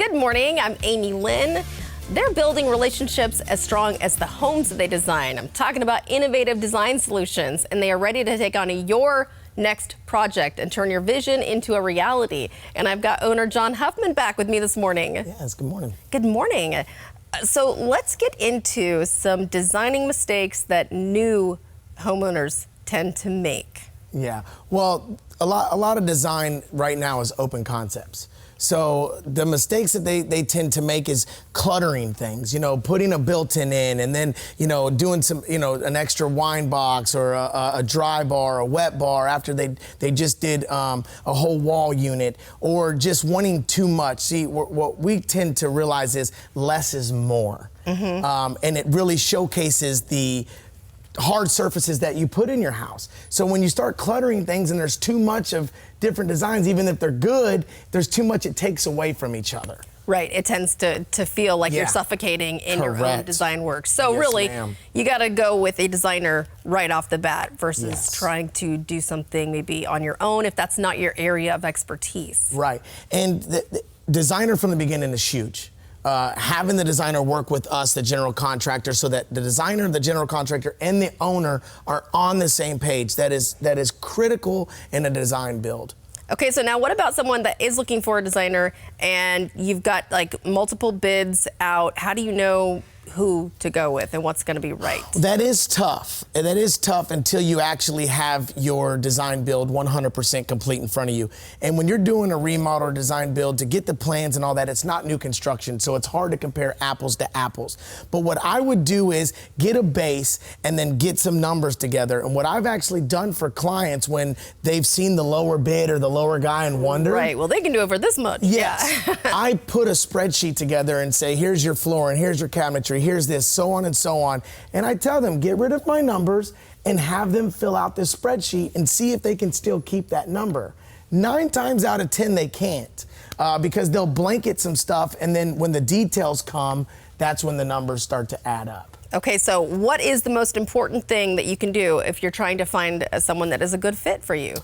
Good morning, I'm Amy Lynn. They're building relationships as strong as the homes that they design. I'm talking about innovative design solutions, and they are ready to take on your next project and turn your vision into a reality. And I've got owner John Huffman back with me this morning. Yes, good morning. Good morning. So let's get into some designing mistakes that new homeowners tend to make. Yeah, well, a lot of design right now is open concepts. So the mistakes that they tend to make is cluttering things, putting a built-in in and then, doing some, an extra wine box or a dry bar, a wet bar after they just did a whole wall unit, or just wanting too much. See, what we tend to realize is less is more. Mm-hmm. And it really showcases the hard surfaces that you put in your house. So when you start cluttering things and there's too much of different designs, even if they're good, there's too much, it takes away from each other. Right, it tends to feel like you're suffocating in your own design work. So yes, really, ma'am. You gotta go with a designer right off the bat versus trying to do something maybe on your own if that's not your area of expertise. Right, and the designer from the beginning is huge. Having the designer work with us, the general contractor, so that the designer, the general contractor, and the owner are on the same page. That is critical in a design build. Okay, so now what about someone that is looking for a designer and you've got like multiple bids out? How do you know who to go with and what's going to be right? That is tough. And that is tough until you actually have your design build 100% complete in front of you. And when you're doing a remodel or design build, to get the plans and all that, it's not new construction, so it's hard to compare apples to apples. But what I would do is get a base and then get some numbers together. And what I've actually done for clients when they've seen the lower bid or the lower guy and wonder. Right, well, they can do it for this much. Yes. Yeah. I put a spreadsheet together and say, here's your floor and here's your cabinetry, here's this, so on and so on. And I tell them, get rid of my numbers and have them fill out this spreadsheet and see if they can still keep that number. 9 times out of 10, they can't because they'll blanket some stuff, and then when the details come, that's when the numbers start to add up. Okay, so what is the most important thing that you can do if you're trying to find someone that is a good fit for you?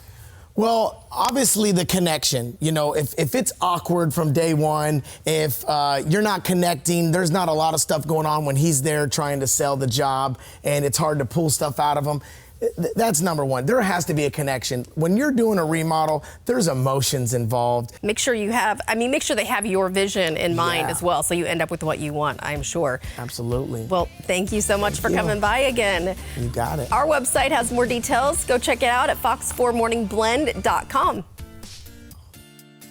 Well, obviously the connection. If it's awkward from day one, if you're not connecting, there's not a lot of stuff going on when he's there trying to sell the job and it's hard to pull stuff out of him. That's number one. There has to be a connection. When you're doing a remodel, there's emotions involved. Make sure they have your vision in mind as well, so you end up with what you want, I'm sure. Absolutely. Well, thank you so much for coming by again. You got it. Our website has more details. Go check it out at fox4morningblend.com.